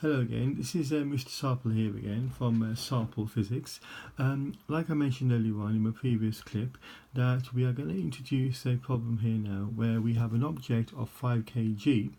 Hello again, this is Mr. Sarple here again from Sarple Physics. Like I mentioned earlier on in my previous clip, that we are going to introduce a problem here now where we have an object of 5 kg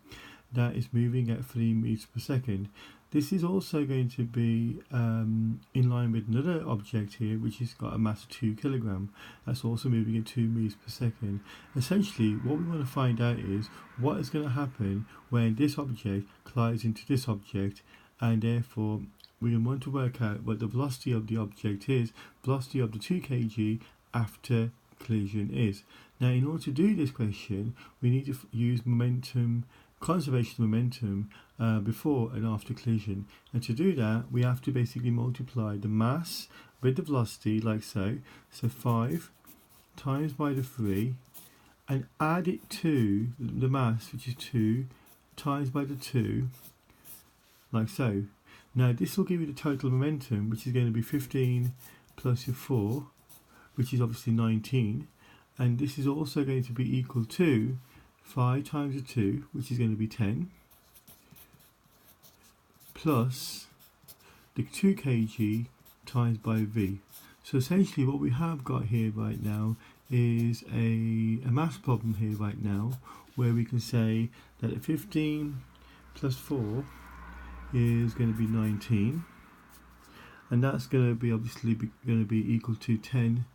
that is moving at 3 meters per second. This is also going to be in line with another object here which has got a mass of 2 kg. That's also moving at 2 meters per second. Essentially what we want to find out is what is going to happen when this object collides into this object, and therefore we want to work out what the velocity of the object is, velocity of the 2 kg after collision is. Now in order to do this question we need to use conservation of momentum before and after collision, and to do that we have to basically multiply the mass with the velocity like so 5 times by the 3 and add it to the mass, which is 2 times by the 2 like so. Now this will give you the total momentum, which is going to be 15 plus your 4, which is obviously 19, and this is also going to be equal to 5 times the 2, which is going to be 10, plus the 2 kg times by v. So essentially what we have got here right now is a mass problem here right now, where we can say that 15 plus 4 is going to be 19, and that's going to be obviously going to be equal to 10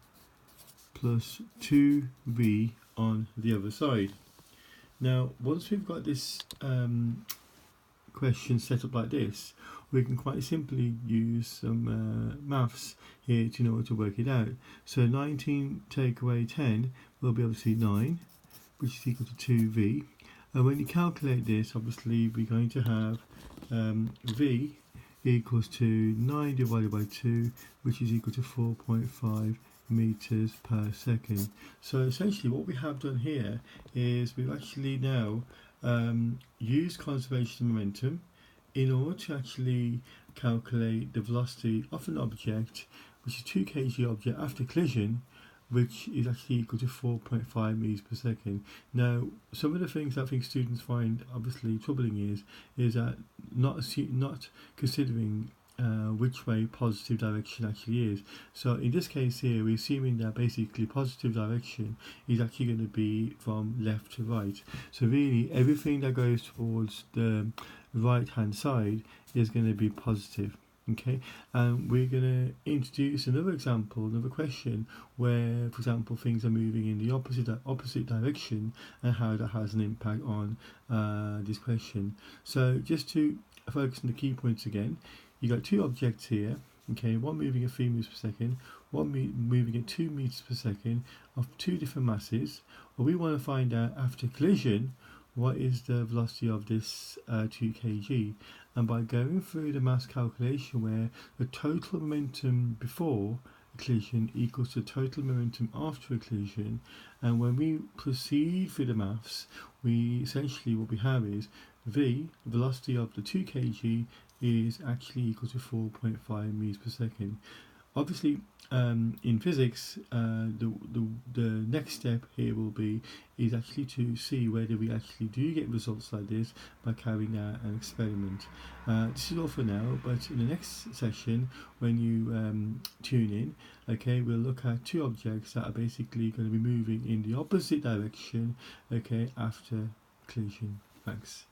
plus 2v on the other side. Now once we've got this question set up like this, we can quite simply use some maths here to know how to work it out. So 19 take away 10 will be obviously 9, which is equal to 2v, and when you calculate this obviously we're going to have v equals to 9 divided by 2, which is equal to 4.5 meters per second. So essentially what we have done here is we've actually now used conservation of momentum in order to actually calculate the velocity of an object, which is 2 kg object after collision, which is actually equal to 4.5 meters per second. Now some of the things I think students find obviously troubling is that not considering which way positive direction actually is. So in this case here we're assuming that basically positive direction is actually going to be from left to right. So really everything that goes towards the right hand side is going to be positive. Okay, and we're going to introduce another example, another question where, for example, things are moving in the opposite direction and how that has an impact on this question. So just to focus on the key points again, you got two objects here, okay, one moving at 3 meters per second, one moving at 2 meters per second, of two different masses. Well, we want to find out after collision what is the velocity of this 2 kg, and by going through the mass calculation where the total momentum before a collision equals the total momentum after a collision, and when we proceed through the maths, we essentially what we have is v, velocity of the 2 kg, is actually equal to 4.5 meters per second. Obviously in physics the next step here will be is actually to see whether we actually do get results like this by carrying out an experiment. This is all for now, but in the next session when you tune in, okay, we'll look at two objects that are basically going to be moving in the opposite direction, okay, after collision. Thanks.